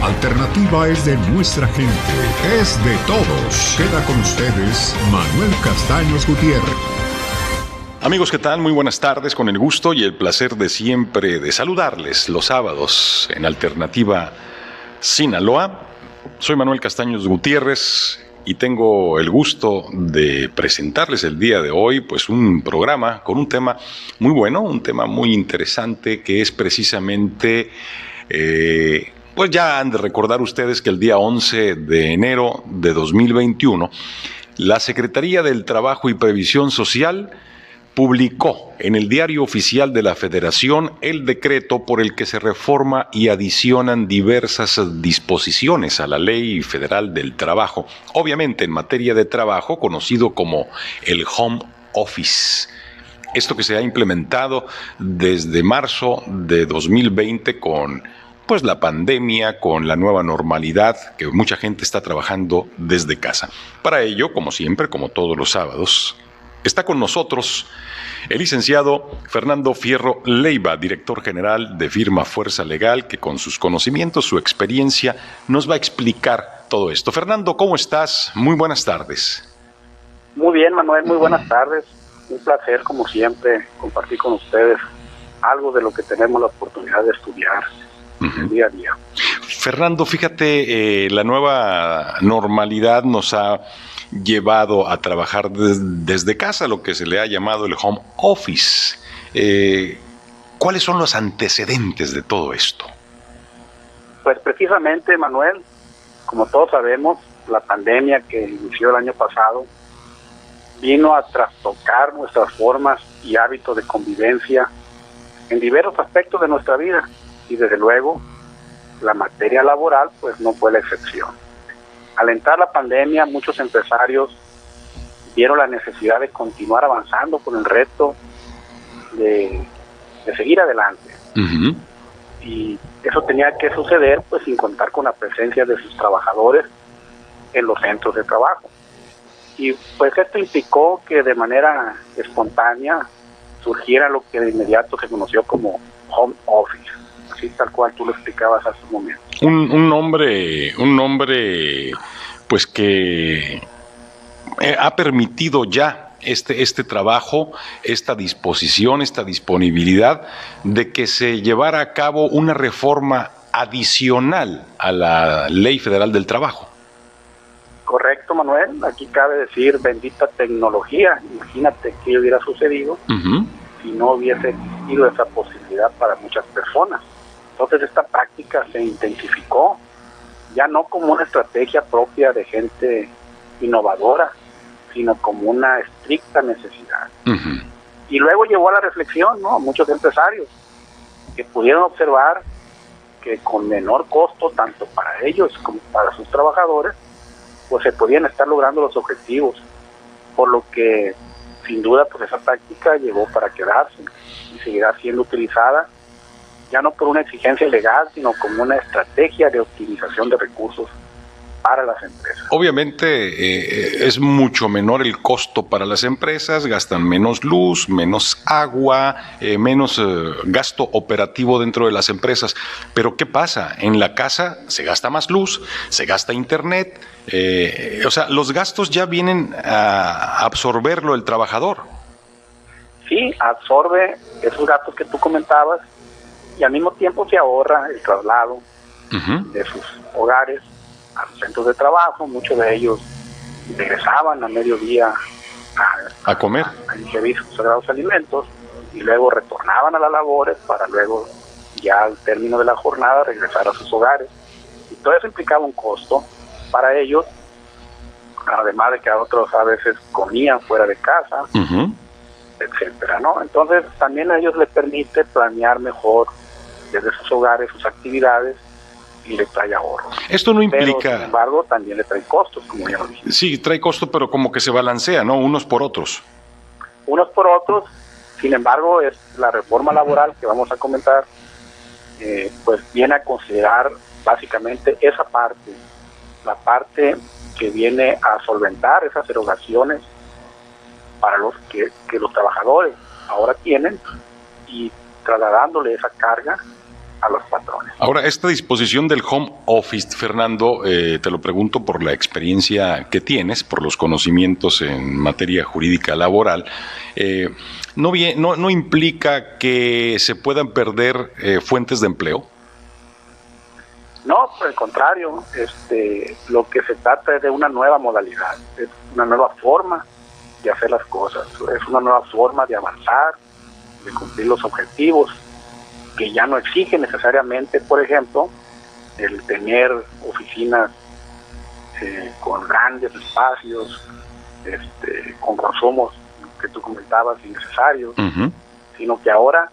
Alternativa es de nuestra gente, es de todos. Queda con ustedes Manuel Castaños Gutiérrez. Amigos, ¿qué tal? Muy buenas tardes, con el gusto y el placer de siempre de saludarles los sábados en Alternativa Sinaloa. Soy Manuel Castaños Gutiérrez y tengo el gusto de presentarles el día de hoy pues un programa con un tema muy bueno, un tema muy interesante que es precisamente... Pues ya han de recordar ustedes que el día 11 de enero de 2021, la Secretaría del Trabajo y Previsión Social publicó en el Diario Oficial de la Federación el decreto por el que se reforma y adicionan diversas disposiciones a la Ley Federal del Trabajo, obviamente en materia de trabajo, conocido como el Home Office. Esto que se ha implementado desde marzo de 2020 con pues la pandemia, con la nueva normalidad, que mucha gente está trabajando desde casa. Para ello, como siempre, como todos los sábados, está con nosotros el licenciado Fernando Fierro Leiva, director general de firma Fuerza Legal, que con sus conocimientos, su experiencia, nos va a explicar todo esto. Fernando, ¿cómo estás? Muy buenas tardes. Muy bien, Manuel, muy buenas tardes. Un placer, como siempre, compartir con ustedes algo de lo que tenemos la oportunidad de estudiar día a día. Fernando, fíjate, la nueva normalidad nos ha llevado a trabajar desde casa, lo que se le ha llamado el home office. ¿Cuáles son los antecedentes de todo esto? Pues precisamente, Manuel, como todos sabemos, la pandemia que inició el año pasado vino a trastocar nuestras formas y hábitos de convivencia en diversos aspectos de nuestra vida. Y desde luego, la materia laboral pues no fue la excepción. Al entrar la pandemia, muchos empresarios vieron la necesidad de continuar avanzando con el reto de seguir adelante. Uh-huh. Y eso tenía que suceder pues sin contar con la presencia de sus trabajadores en los centros de trabajo. Y pues esto implicó que de manera espontánea surgiera lo que de inmediato se conoció como home office. Así tal cual tú lo explicabas hace un momento. Un nombre pues que ha permitido ya este trabajo, esta disposición, esta disponibilidad de que se llevara a cabo una reforma adicional a la Ley Federal del Trabajo. Correcto, Manuel. Aquí cabe decir bendita tecnología. Imagínate qué hubiera sucedido si no hubiese existido esa posibilidad para muchas personas. Entonces esta práctica se intensificó, ya no como una estrategia propia de gente innovadora, sino como una estricta necesidad. Uh-huh. Y luego llevó a la reflexión, ¿no? Muchos empresarios que pudieron observar que con menor costo, tanto para ellos como para sus trabajadores, pues se podían estar logrando los objetivos, por lo que sin duda pues esa práctica llegó para quedarse y seguirá siendo utilizada ya no por una exigencia legal, sino como una estrategia de optimización de recursos para las empresas. Obviamente es mucho menor el costo para las empresas, gastan menos luz, menos agua, menos gasto operativo dentro de las empresas. Pero ¿qué pasa? En la casa se gasta más luz, se gasta internet, o sea, los gastos ya vienen a absorberlo el trabajador. Sí, absorbe esos gastos que tú comentabas, y al mismo tiempo se ahorra el traslado de sus hogares a los centros de trabajo. Muchos de ellos regresaban a mediodía a comer, a ingerir sus sagrados alimentos y luego retornaban a las labores para luego, ya al término de la jornada, regresar a sus hogares. Y todo eso implicaba un costo para ellos, además de que a otros a veces comían fuera de casa, etcétera, ¿no? Entonces también a ellos les permite planear mejor desde sus hogares sus actividades y le trae ahorros. Esto no implica... Pero, sin embargo, también le trae costos, como ya lo dije. Sí, trae costo, pero como que se balancea, ¿no? Unos por otros. Unos por otros. Sin embargo, es la reforma laboral que vamos a comentar, pues viene a considerar básicamente esa parte, la parte que viene a solventar esas erogaciones para los que los trabajadores ahora tienen, y trasladándole esa carga a los patrones. Ahora, esta disposición del home office, Fernando, te lo pregunto por la experiencia que tienes, por los conocimientos en materia jurídica laboral, ¿no implica que se puedan perder fuentes de empleo? No, por el contrario, lo que se trata es de una nueva modalidad, es una nueva forma de hacer las cosas, es una nueva forma de avanzar, de cumplir los objetivos, que ya no exige necesariamente, por ejemplo, el tener oficinas con grandes espacios, con consumos que tú comentabas innecesarios, sino que ahora,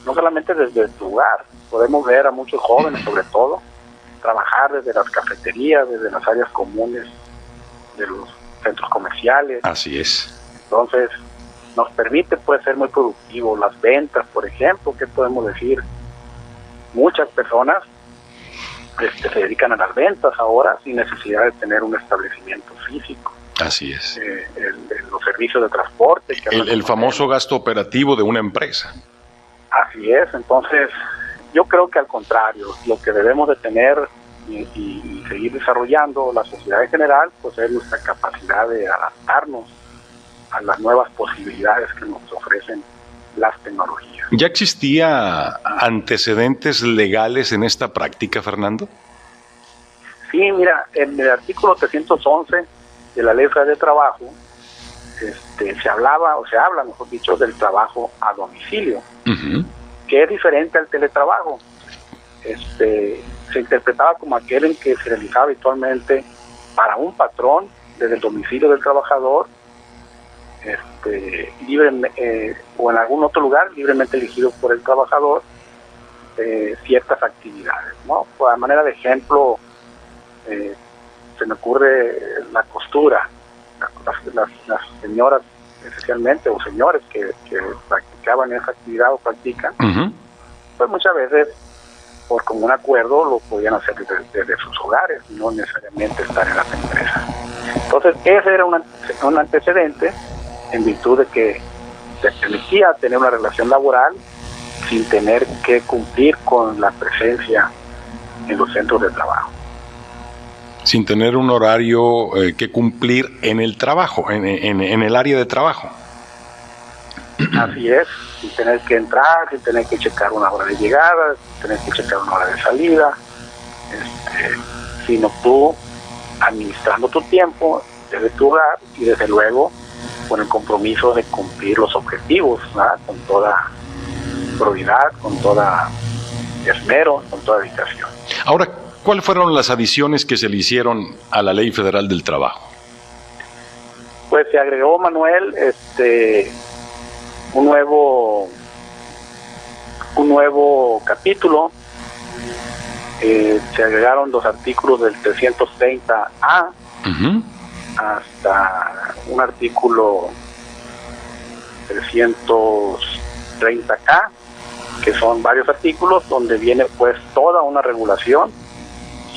no solamente desde tu hogar, podemos ver a muchos jóvenes, sobre todo, trabajar desde las cafeterías, desde las áreas comunes de los centros comerciales. Así es. Entonces, nos permite pues ser muy productivos. Las ventas, por ejemplo, ¿qué podemos decir? Muchas personas se dedican a las ventas ahora sin necesidad de tener un establecimiento físico. Así es. Los servicios de transporte. El famoso gasto operativo de una empresa. Así es. Entonces, yo creo que al contrario, lo que debemos de tener y seguir desarrollando la sociedad en general, pues es nuestra capacidad de adaptarnos a las nuevas posibilidades que nos ofrecen las tecnologías. ¿Ya existía antecedentes legales en esta práctica, Fernando? Sí, mira, en el artículo 311 de la Ley Federal del Trabajo se habla, mejor dicho, del trabajo a domicilio, que es diferente al teletrabajo. Se interpretaba como aquel en que se realizaba habitualmente para un patrón desde el domicilio del trabajador, o en algún otro lugar libremente elegido por el trabajador, ciertas actividades, ¿no? Pues, a manera de ejemplo, se me ocurre la costura. Las señoras especialmente, o señores que practicaban esa actividad o practican, pues muchas veces por común acuerdo lo podían hacer desde sus hogares, no necesariamente estar en las empresas. Entonces ese era un antecedente en virtud de que se permitía tener una relación laboral sin tener que cumplir con la presencia en los centros de trabajo. Sin tener un horario que cumplir en el trabajo, en el área de trabajo. Así es, sin tener que entrar, sin tener que checar una hora de llegada, sin tener que checar una hora de salida, sino tú administrando tu tiempo desde tu hogar y desde luego con el compromiso de cumplir los objetivos, ¿verdad? Con toda probidad, con toda esmero, con toda dedicación. Ahora, ¿cuáles fueron las adiciones que se le hicieron a la Ley Federal del Trabajo? Pues se agregó, Manuel, un nuevo capítulo. Se agregaron los artículos del 330A hasta un artículo 330K, que son varios artículos donde viene pues toda una regulación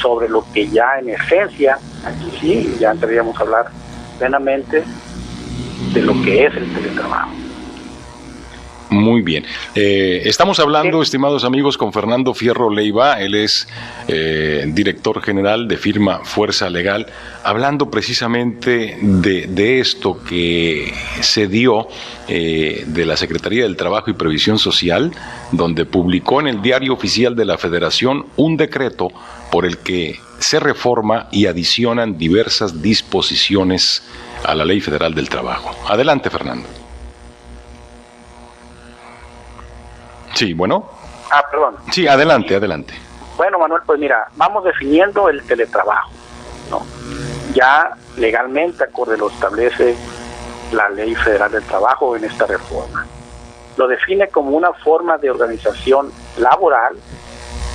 sobre lo que ya en esencia, aquí sí, ya entraríamos a hablar plenamente de lo que es el teletrabajo. Muy bien. Estamos hablando, estimados amigos, con Fernando Fierro Leiva. Él es director general de firma Fuerza Legal, hablando precisamente de esto que se dio de la Secretaría del Trabajo y Previsión Social, donde publicó en el Diario Oficial de la Federación un decreto por el que se reforma y adicionan diversas disposiciones a la Ley Federal del Trabajo. Adelante, Fernando. Sí, bueno. Perdón. Sí, adelante. Bueno, Manuel, pues mira, vamos definiendo el teletrabajo, ¿no? Ya legalmente, acorde lo establece la Ley Federal del Trabajo en esta reforma. Lo define como una forma de organización laboral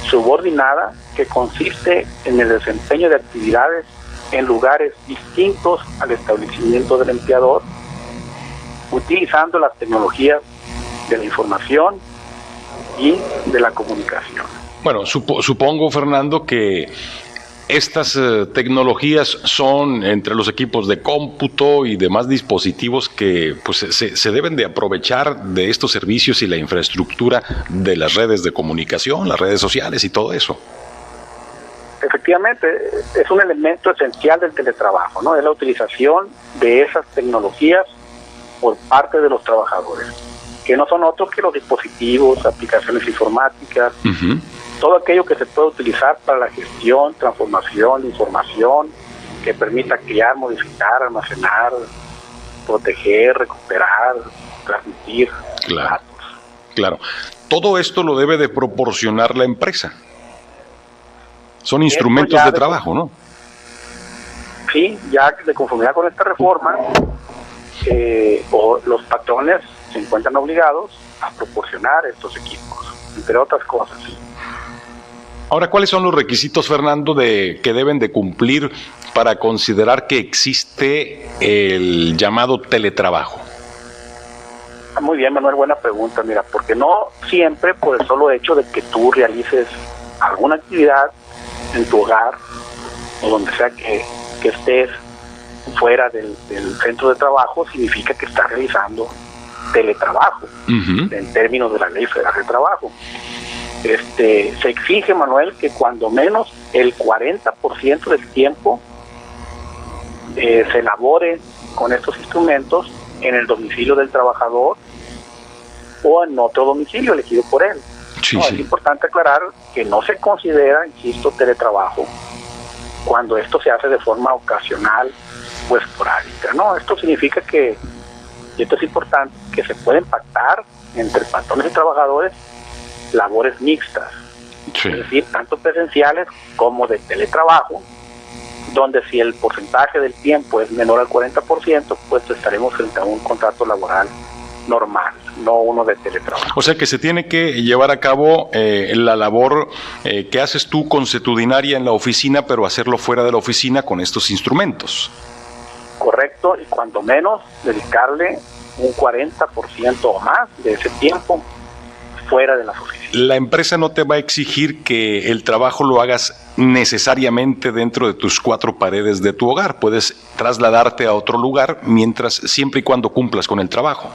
subordinada que consiste en el desempeño de actividades en lugares distintos al establecimiento del empleador, utilizando las tecnologías de la información y de la comunicación. Bueno, supongo, Fernando, que Estas tecnologías son entre los equipos de cómputo y demás dispositivos que pues, se deben de aprovechar de estos servicios y la infraestructura de las redes de comunicación, las redes sociales y todo eso. Efectivamente, es un elemento esencial del teletrabajo, ¿no? Es la utilización de esas tecnologías por parte de los trabajadores, que no son otros que los dispositivos, aplicaciones informáticas, todo aquello que se puede utilizar para la gestión, transformación de información, que permita crear, modificar, almacenar, proteger, recuperar, transmitir datos. Claro. Todo esto lo debe de proporcionar la empresa. Son instrumentos de trabajo, ¿no? Sí, ya de conformidad con esta reforma, los patrones se encuentran obligados a proporcionar estos equipos, entre otras cosas. Ahora, ¿cuáles son los requisitos, Fernando, que deben de cumplir para considerar que existe el llamado teletrabajo? Muy bien, Manuel, buena pregunta. Mira, porque no siempre por el solo hecho de que tú realices alguna actividad en tu hogar o donde sea que estés fuera del centro de trabajo significa que estás realizando teletrabajo en términos de la Ley Federal de Trabajo. Se exige, Manuel, que cuando menos el 40% del tiempo se elabore con estos instrumentos en el domicilio del trabajador o en otro domicilio elegido por él. Sí. Es importante aclarar que no se considera, insisto, teletrabajo cuando esto se hace de forma ocasional o esporádica, ¿no? Esto significa que, y esto es importante, que se pueden pactar entre patrones y trabajadores labores mixtas, es decir, tanto presenciales como de teletrabajo, donde si el porcentaje del tiempo es menor al 40%, pues estaremos frente a un contrato laboral normal, no uno de teletrabajo. O sea que se tiene que llevar a cabo la labor que haces tú consuetudinaria en la oficina, pero hacerlo fuera de la oficina con estos instrumentos. Correcto, y cuando menos dedicarle un 40% o más de ese tiempo fuera de las oficinas. La empresa no te va a exigir que el trabajo lo hagas necesariamente dentro de tus 4 paredes de tu hogar. Puedes trasladarte a otro lugar siempre y cuando cumplas con el trabajo.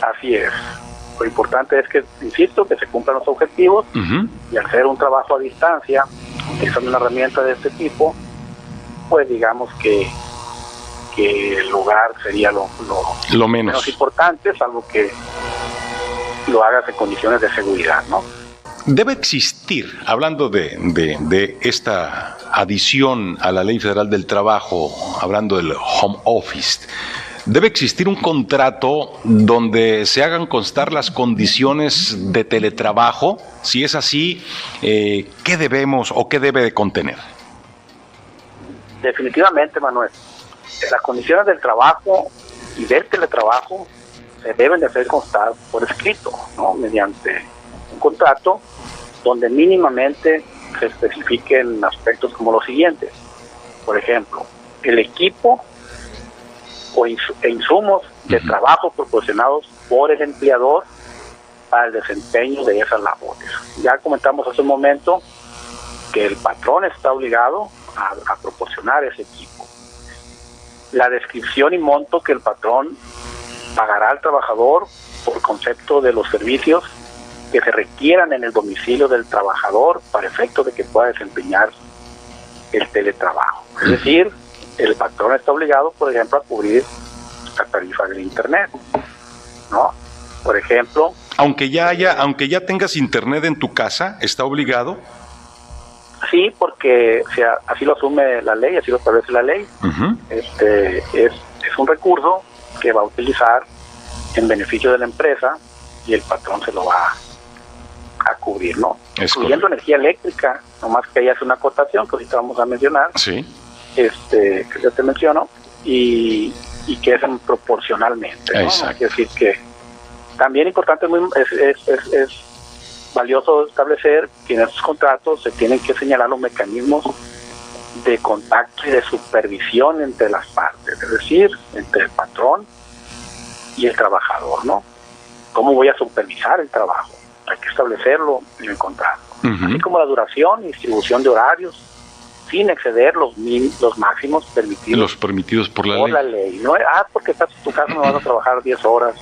Así es. Lo importante es que, insisto, que se cumplan los objetivos y hacer un trabajo a distancia, utilizando una herramienta de este tipo, pues digamos que el lugar sería lo menos importante, salvo que lo hagas en condiciones de seguridad, ¿no? Debe existir, hablando de esta adición a la Ley Federal del Trabajo, hablando del home office, debe existir un contrato donde se hagan constar las condiciones de teletrabajo. Si es así, ¿qué debemos o qué debe de contener? Definitivamente, Manuel. Las condiciones del trabajo y del teletrabajo se deben de hacer constar por escrito, ¿no? Mediante un contrato donde mínimamente se especifiquen aspectos como los siguientes. Por ejemplo, el equipo e insumos de trabajo proporcionados por el empleador para el desempeño de esas labores. Ya comentamos hace un momento que el patrón está obligado a proporcionar ese equipo. La descripción y monto que el patrón pagará al trabajador por concepto de los servicios que se requieran en el domicilio del trabajador para efecto de que pueda desempeñar el teletrabajo. Es decir, el patrón está obligado, por ejemplo, a cubrir la tarifa del internet, ¿no? Por ejemplo, aunque ya tengas internet en tu casa, ¿está obligado? Sí, porque así lo asume la ley, así lo establece la ley. Es un recurso que va a utilizar en beneficio de la empresa y el patrón se lo va a cubrir, ¿no? Incluyendo energía eléctrica, nomás que ahí hace una acotación que ahorita vamos a mencionar, sí, que ya te menciono, y que es proporcionalmente, ¿no? Exacto. Quiere decir que también importante, es valioso establecer que en estos contratos se tienen que señalar los mecanismos de contacto y de supervisión entre las partes, es decir, entre el patrón y el trabajador, ¿no? ¿Cómo voy a supervisar el trabajo? Hay que establecerlo en el contrato. Así como la duración y distribución de horarios sin exceder los máximos permitidos. Los permitidos por la por ley. la ley. No, porque estás en tu casa, no vas a trabajar 10 horas,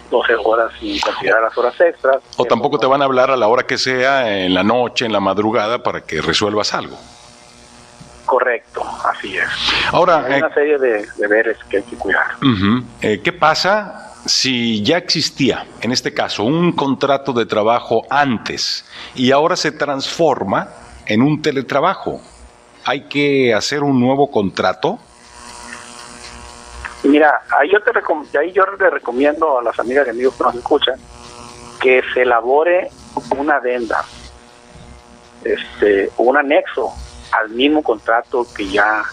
12 horas sin considerar las horas extras. O tampoco te van a hablar a la hora que sea, en la noche, en la madrugada, para que resuelvas algo. Correcto, así es. Ahora, hay una serie de deberes que hay que cuidar. ¿Qué pasa si ya existía, en este caso, un contrato de trabajo antes y ahora se transforma en un teletrabajo? ¿Hay que hacer un nuevo contrato? Mira, ahí yo le recomiendo a las amigas y amigos que nos escuchan que se elabore una adenda, un anexo al mismo contrato que ya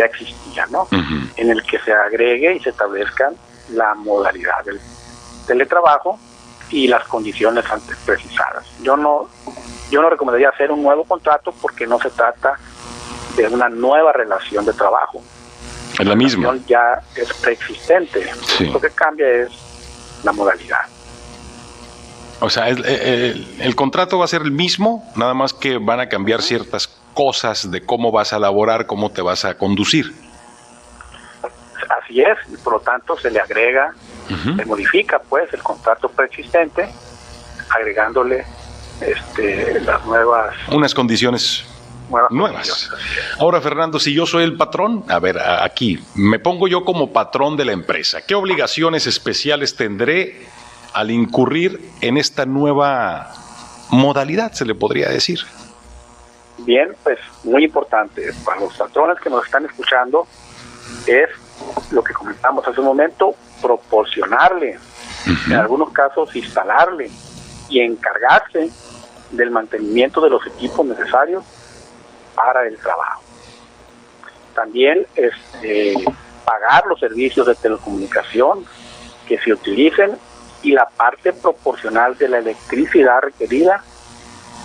existía, ¿no? En el que se agregue y se establezcan la modalidad del teletrabajo y las condiciones antes precisadas. Yo no recomendaría hacer un nuevo contrato porque no se trata de una nueva relación de trabajo. Es la misma. Ya es preexistente. Sí. Lo que cambia es la modalidad. O sea, el contrato va a ser el mismo, nada más que van a cambiar ciertas cosas de cómo vas a laborar, cómo te vas a conducir. Así es, y por lo tanto se le agrega, se modifica pues el contrato preexistente, agregándole las nuevas... Unas condiciones nuevas. Ahora, Fernando, si yo soy el patrón, a ver, aquí, me pongo yo como patrón de la empresa. ¿Qué obligaciones especiales tendré al incurrir en esta nueva modalidad, se le podría decir? Bien, pues muy importante para los patrones que nos están escuchando es lo que comentamos hace un momento, proporcionarle, en algunos casos instalarle y encargarse del mantenimiento de los equipos necesarios para el trabajo. También pagar los servicios de telecomunicación que se utilicen y la parte proporcional de la electricidad requerida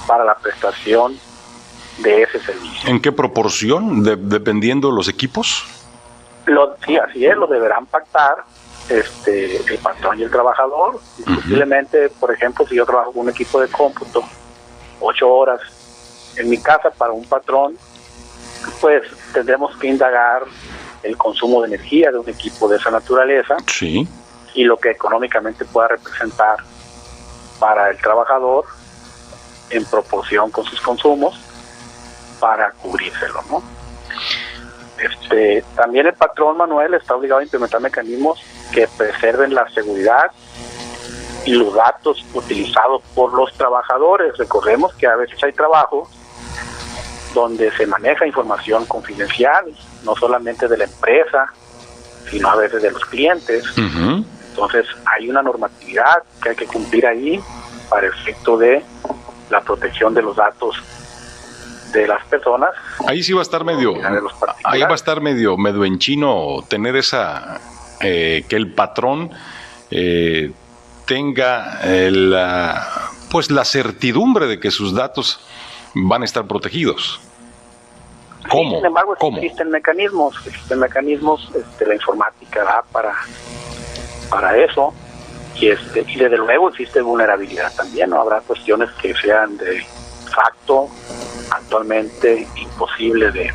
para la prestación de ese servicio. ¿En qué proporción? ¿Dependiendo de los equipos? Sí, así es, lo deberán pactar el patrón y el trabajador. Posiblemente, por ejemplo, si yo trabajo con un equipo de cómputo 8 horas en mi casa para un patrón, pues tendremos que indagar el consumo de energía de un equipo de esa naturaleza. Sí. Y lo que económicamente pueda representar para el trabajador en proporción con sus consumos para cubrírselo, ¿no? También el patrón, Manuel, está obligado a implementar mecanismos que preserven la seguridad y los datos utilizados por los trabajadores. Recordemos que a veces hay trabajos donde se maneja información confidencial, no solamente de la empresa, sino a veces de los clientes. Entonces hay una normatividad que hay que cumplir ahí para efecto de la protección de los datos de las personas. Ahí sí va a estar medio en chino tener esa que el patrón tenga la certidumbre de que sus datos van a estar protegidos. ¿Cómo? Sí, sin embargo, ¿Cómo? Existen mecanismos, la informática da para eso, y desde luego existe vulnerabilidad también, ¿no? Habrá cuestiones que sean de facto actualmente imposible de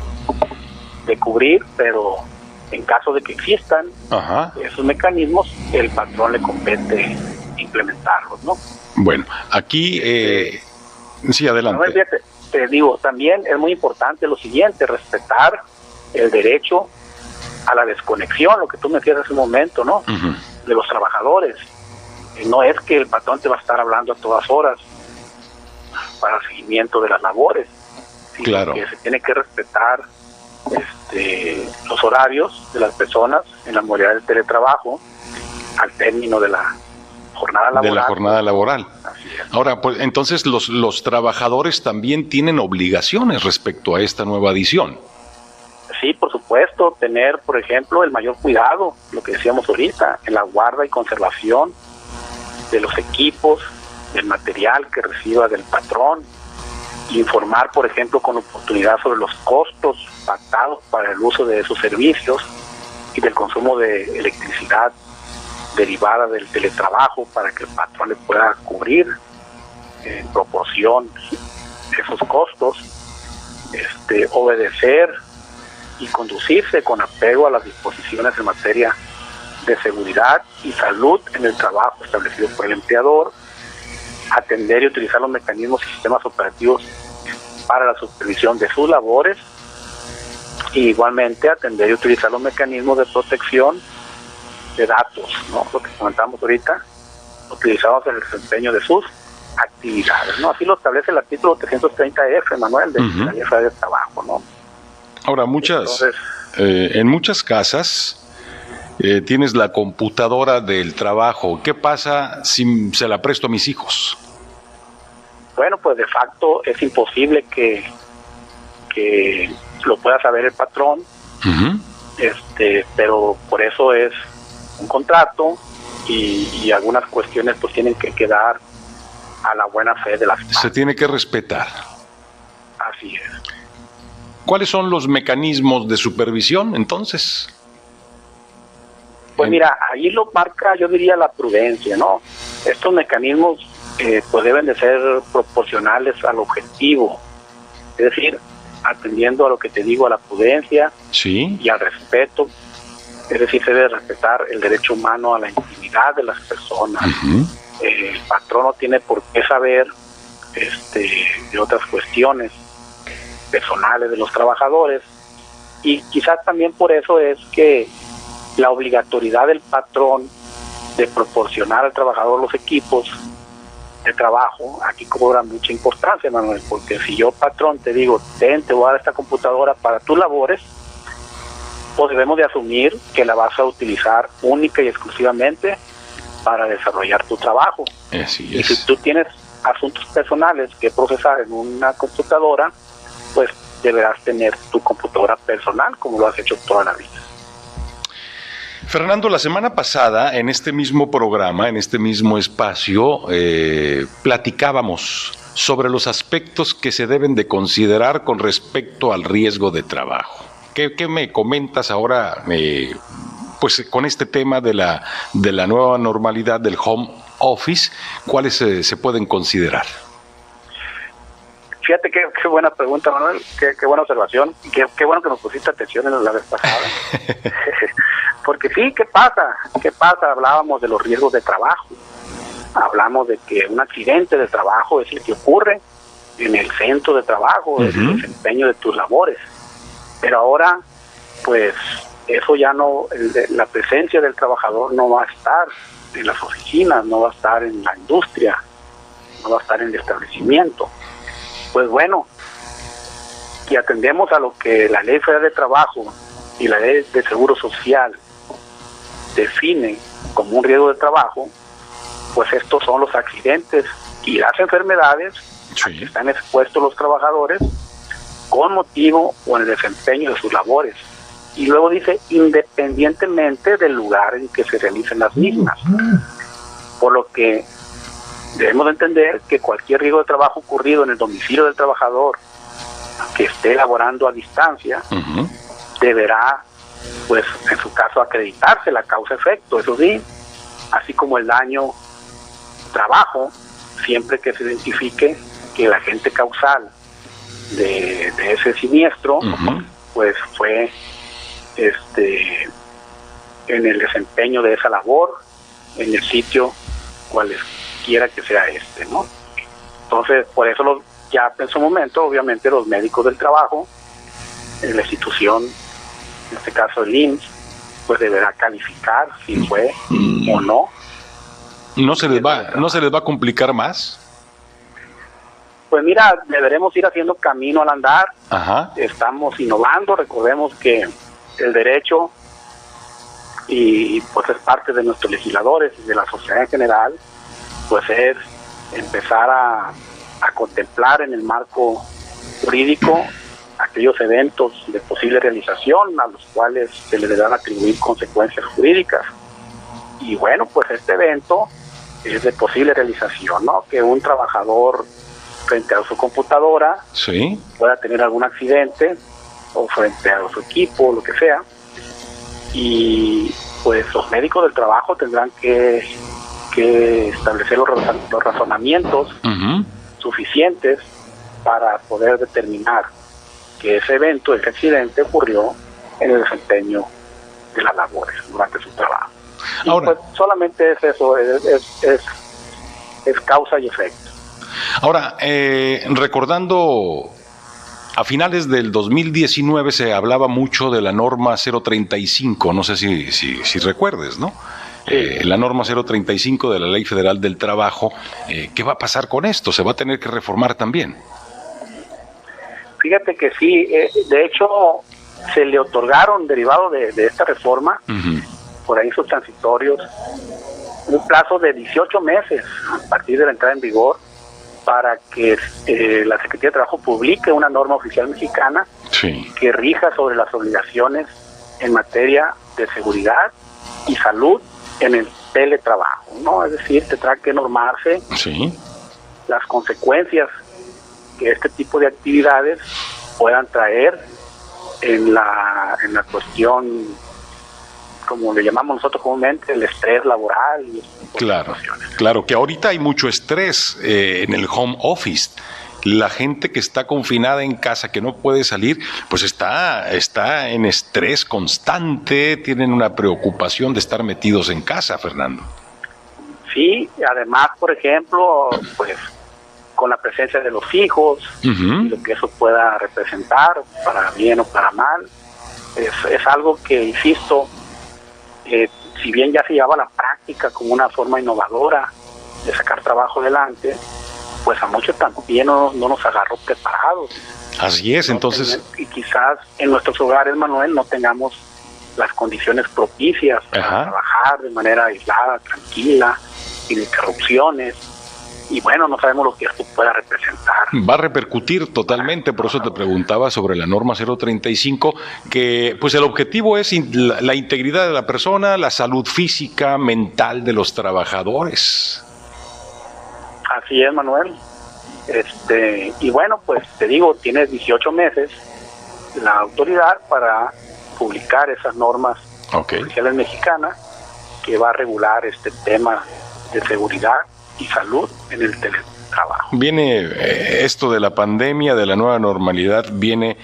cubrir, pero en caso de que existan esos mecanismos, el patrón le compete implementarlos, ¿no? Bueno, aquí sí, adelante. No, fíjate, te digo, también es muy importante lo siguiente, respetar el derecho a la desconexión, lo que tú me decías hace un momento, ¿no? De los trabajadores. No es que el patrón te va a estar hablando a todas horas para el seguimiento de las labores, sino claro, que se tiene que respetar los horarios de las personas en la modalidad del teletrabajo al término de la jornada laboral. Así es. Ahora, pues entonces los trabajadores también tienen obligaciones respecto a esta nueva adición. Sí, por supuesto, tener, por ejemplo, el mayor cuidado, lo que decíamos ahorita, en la guarda y conservación de los equipos, del material que reciba del patrón, informar, por ejemplo, con oportunidad sobre los costos pactados para el uso de esos servicios y del consumo de electricidad derivada del teletrabajo para que el patrón le pueda cubrir en proporción esos costos. obedecer y conducirse con apego a las disposiciones en materia de seguridad y salud en el trabajo establecidos por el empleador, atender y utilizar los mecanismos y sistemas operativos para la supervisión de sus labores, y igualmente atender y utilizar los mecanismos de protección de datos, ¿no? Lo que comentamos ahorita, utilizados en el desempeño de sus actividades, ¿no? Así lo establece el artículo 330F, Manuel, de la Ley Federal del Trabajo, ¿no? Ahora, en muchas casas tienes la computadora del trabajo. ¿Qué pasa si se la presto a mis hijos? Bueno, pues de facto es imposible que lo pueda saber el patrón, pero por eso es un contrato y algunas cuestiones pues tienen que quedar a la buena fe de las partes. Se tiene que respetar. Así es. ¿Cuáles son los mecanismos de supervisión entonces? Pues mira, ahí lo marca, yo diría, la prudencia, ¿no? Estos mecanismos pues deben de ser proporcionales al objetivo, es decir, atendiendo a lo que te digo, a la prudencia, sí, y al respeto, es decir, se debe respetar el derecho humano a la intimidad de las personas. El patrón no tiene por qué saber de otras cuestiones personales de los trabajadores, y quizás también por eso es que la obligatoriedad del patrón de proporcionar al trabajador los equipos de trabajo aquí cobra mucha importancia, Manuel, porque si yo, patrón, te digo, te voy a dar esta computadora para tus labores, pues debemos de asumir que la vas a utilizar única y exclusivamente para desarrollar tu trabajo. Así y es. si tú tienes asuntos personales que procesar en una computadora, pues deberás tener tu computadora personal como lo has hecho toda la vida. Fernando, la semana pasada, en este mismo programa, en este mismo espacio, platicábamos sobre los aspectos que se deben de considerar con respecto al riesgo de trabajo. ¿Qué me comentas ahora, pues con este tema de la nueva normalidad del home office? ¿Cuáles se pueden considerar? Fíjate qué buena pregunta, Manuel, qué buena observación, qué bueno que nos pusiste atención en la vez pasada. Porque sí, ¿qué pasa? Hablábamos de los riesgos de trabajo, hablamos de que un accidente de trabajo es el que ocurre en el centro de trabajo, en el desempeño de tus labores, pero ahora, pues, eso ya no, la presencia del trabajador no va a estar en las oficinas, no va a estar en la industria, no va a estar en el establecimiento. Pues bueno, si atendemos a lo que la Ley Federal de Trabajo y la Ley de Seguro Social definen como un riesgo de trabajo, pues estos son los accidentes y las enfermedades a que están expuestos los trabajadores con motivo o en el desempeño de sus labores. Y luego dice, independientemente del lugar en que se realicen las mismas. Por lo que debemos de entender que cualquier riesgo de trabajo ocurrido en el domicilio del trabajador que esté laborando a distancia deberá, pues en su caso, acreditarse la causa-efecto, eso sí, así como el daño trabajo, siempre que se identifique que el agente causal de ese siniestro pues fue en el desempeño de esa labor en el sitio cualesquiera que sea ¿no? Entonces, por eso ya en su momento, obviamente, los médicos del trabajo en la institución, en este caso el IMSS, pues deberá calificar si fue o no. ¿No se les va a complicar más? Pues mira, deberemos ir haciendo camino al andar. Estamos innovando, recordemos que el derecho y pues es parte de nuestros legisladores y de la sociedad en general, pues es empezar a contemplar en el marco jurídico aquellos eventos de posible realización a los cuales se le deberán atribuir consecuencias jurídicas. Y bueno, pues este evento es de posible realización, ¿no? Que un trabajador frente a su computadora pueda tener algún accidente o frente a su equipo, lo que sea, y pues los médicos del trabajo tendrán que establecer los razonamientos suficientes para poder determinar que ese evento, ese accidente ocurrió en el desempeño de las labores durante su trabajo. Ahora, y pues solamente es eso, es causa y efecto. Ahora, recordando, a finales del 2019 se hablaba mucho de la norma 035, no sé si recuerdes, ¿no? La norma 035 de la Ley Federal del Trabajo. ¿Qué va a pasar con esto? ¿Se va a tener que reformar también? Fíjate que sí, de hecho se le otorgaron, derivado de esta reforma, por ahí sus transitorios, un plazo de 18 meses a partir de la entrada en vigor para que la Secretaría de Trabajo publique una norma oficial mexicana que rija sobre las obligaciones en materia de seguridad y salud en el teletrabajo, ¿no? Es decir, tendrá que normarse las consecuencias que este tipo de actividades puedan traer en la cuestión, como le llamamos nosotros comúnmente, el estrés laboral. Claro, que ahorita hay mucho estrés en el home office. La gente que está confinada en casa, que no puede salir, pues está en estrés constante, tienen una preocupación de estar metidos en casa, Fernando. Sí, además, por ejemplo, pues con la presencia de los hijos, lo que eso pueda representar, para bien o para mal, es algo que, insisto, si bien ya se llevaba a la práctica como una forma innovadora de sacar trabajo adelante, pues a muchos también no nos agarró preparados. Así es, entonces... Y quizás en nuestros hogares, Manuel, no tengamos las condiciones propicias para trabajar de manera aislada, tranquila, sin interrupciones. Y bueno, no sabemos lo que esto pueda representar. Va a repercutir totalmente, por eso te preguntaba sobre la norma 035, que pues el objetivo es la integridad de la persona, la salud física, mental de los trabajadores. Así es, Manuel. Y bueno, pues te digo, tienes 18 meses la autoridad para publicar esas normas oficiales mexicanas que va a regular este tema de seguridad y salud en el teletrabajo. Viene esto de la pandemia, de la nueva normalidad, viene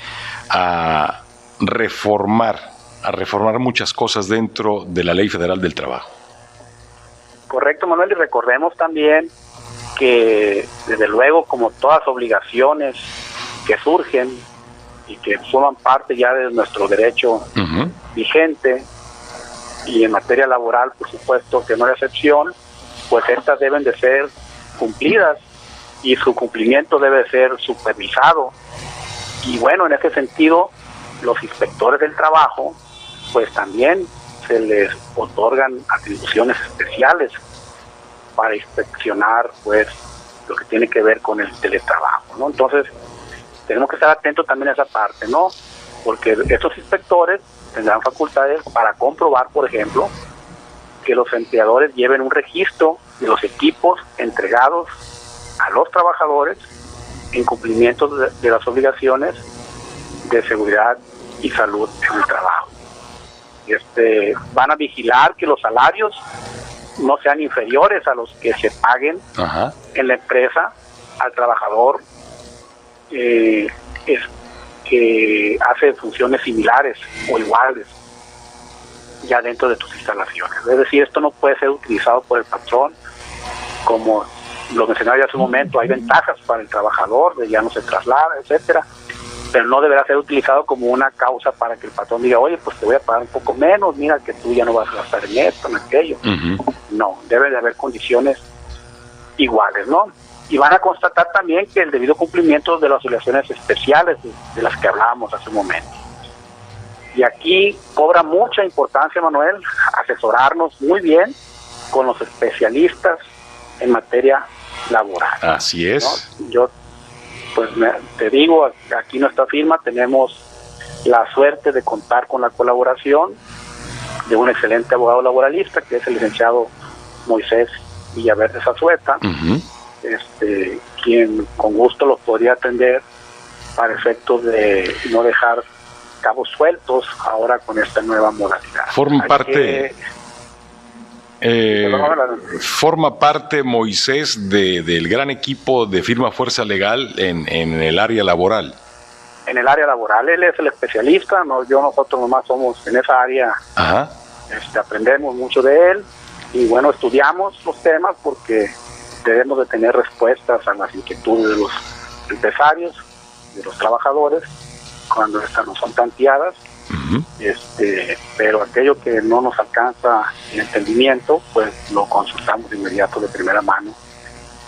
a reformar muchas cosas dentro de la Ley Federal del Trabajo. Correcto, Manuel, y recordemos también que desde luego, como todas obligaciones que surgen y que forman parte ya de nuestro derecho vigente, y en materia laboral, por supuesto que no hay excepción, pues estas deben de ser cumplidas y su cumplimiento debe ser supervisado. Y bueno, en ese sentido, los inspectores del trabajo, pues también se les otorgan atribuciones especiales para inspeccionar pues lo que tiene que ver con el teletrabajo, ¿no? Entonces, tenemos que estar atentos también a esa parte, ¿no? Porque estos inspectores tendrán facultades para comprobar, por ejemplo, que los empleadores lleven un registro de los equipos entregados a los trabajadores en cumplimiento de las obligaciones de seguridad y salud en el trabajo. Van a vigilar que los salarios no sean inferiores a los que se paguen en la empresa al trabajador que hace funciones similares o iguales ya dentro de tus instalaciones. Es decir, esto no puede ser utilizado por el patrón, como lo mencionaba ya hace un momento. Hay ventajas para el trabajador, de ya no se traslada, etcétera, pero no deberá ser utilizado como una causa para que el patrón diga, oye, pues te voy a pagar un poco menos, mira que tú ya no vas a gastar en esto, en aquello. No, debe de haber condiciones iguales, ¿no? Y van a constatar también que el debido cumplimiento de las obligaciones especiales de las que hablábamos hace un momento. Y aquí cobra mucha importancia, Manuel, asesorarnos muy bien con los especialistas en materia laboral. Así es. ¿No? Yo, pues te digo, aquí nuestra firma tenemos la suerte de contar con la colaboración de un excelente abogado laboralista, que es el licenciado Moisés Villaverde Zazueta, quien con gusto los podría atender para efectos de no dejar cabos sueltos ahora con esta nueva modalidad. Forma parte Moisés del gran equipo de firma Fuerza Legal en el área laboral. en el área laboral. Él es el especialista, nosotros nomás somos en esa área. Ajá. Aprendemos mucho de él y bueno, estudiamos los temas porque debemos de tener respuestas a las inquietudes de los empresarios, de los trabajadores, cuando estas no son planteadas. Uh-huh. Pero aquello que no nos alcanza el entendimiento, pues lo consultamos de inmediato de primera mano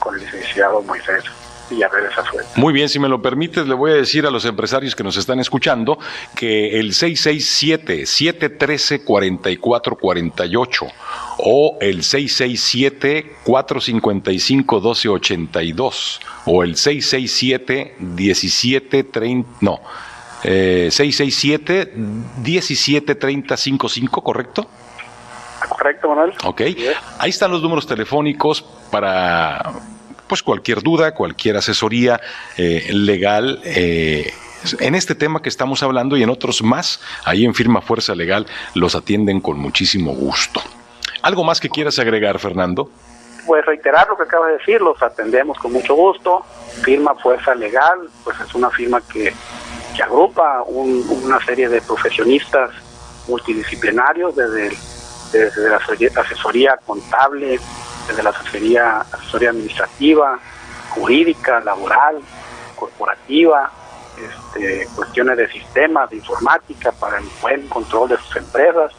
con el licenciado Moisés Villarreal Azuela. Muy bien, si me lo permites, le voy a decir a los empresarios que nos están escuchando que el 667-713-4448 o el 667-455-1282 o el 667-1730-55, ¿correcto? Correcto, Manuel. Ok, ahí están los números telefónicos para pues cualquier duda, cualquier asesoría legal en este tema que estamos hablando y en otros más. Ahí en Firma Fuerza Legal los atienden con muchísimo gusto. ¿Algo más que quieras agregar, Fernando? Pues reiterar lo que acaba de decir, los atendemos con mucho gusto. Firma Fuerza Legal, pues es una firma que agrupa una serie de profesionistas multidisciplinarios desde la asesoría contable, desde la asesoría administrativa, jurídica, laboral, corporativa, cuestiones de sistemas, de informática para el buen control de sus empresas,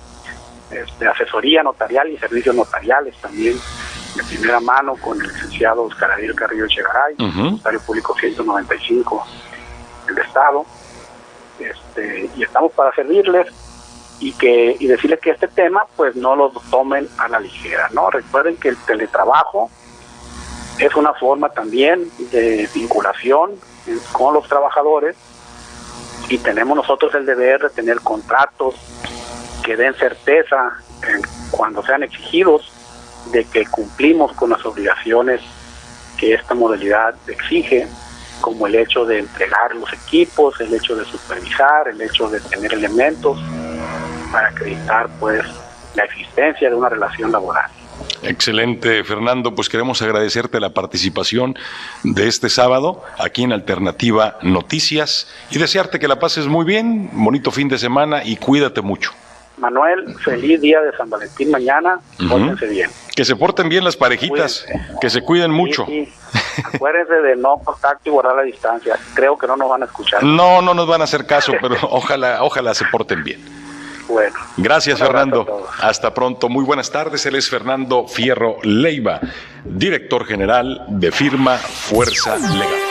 asesoría notarial y servicios notariales también de primera mano con el licenciado Oscar Ariel Carrillo Echegaray, notario público 195 del Estado, y estamos para servirles y decirles que este tema pues no lo tomen a la ligera, ¿no? Recuerden que el teletrabajo es una forma también de vinculación con los trabajadores y tenemos nosotros el deber de tener contratos que den certeza cuando sean exigidos de que cumplimos con las obligaciones que esta modalidad exige, como el hecho de entregar los equipos, el hecho de supervisar, el hecho de tener elementos para acreditar pues la existencia de una relación laboral. Excelente, Fernando, pues queremos agradecerte la participación de este sábado aquí en Alternativa Noticias y desearte que la pases muy bien, bonito fin de semana y cuídate mucho. Manuel, feliz día de San Valentín mañana, pórtense bien. Que se porten bien las parejitas, que se cuiden mucho. Sí. Acuérdense de no contacto y guardar la distancia, creo que no nos van a escuchar. No nos van a hacer caso, pero ojalá se porten bien. Bueno. Gracias, Fernando. Hasta pronto. Muy buenas tardes. Él es Fernando Fierro Leiva, director general de Firma Fuerza Legal.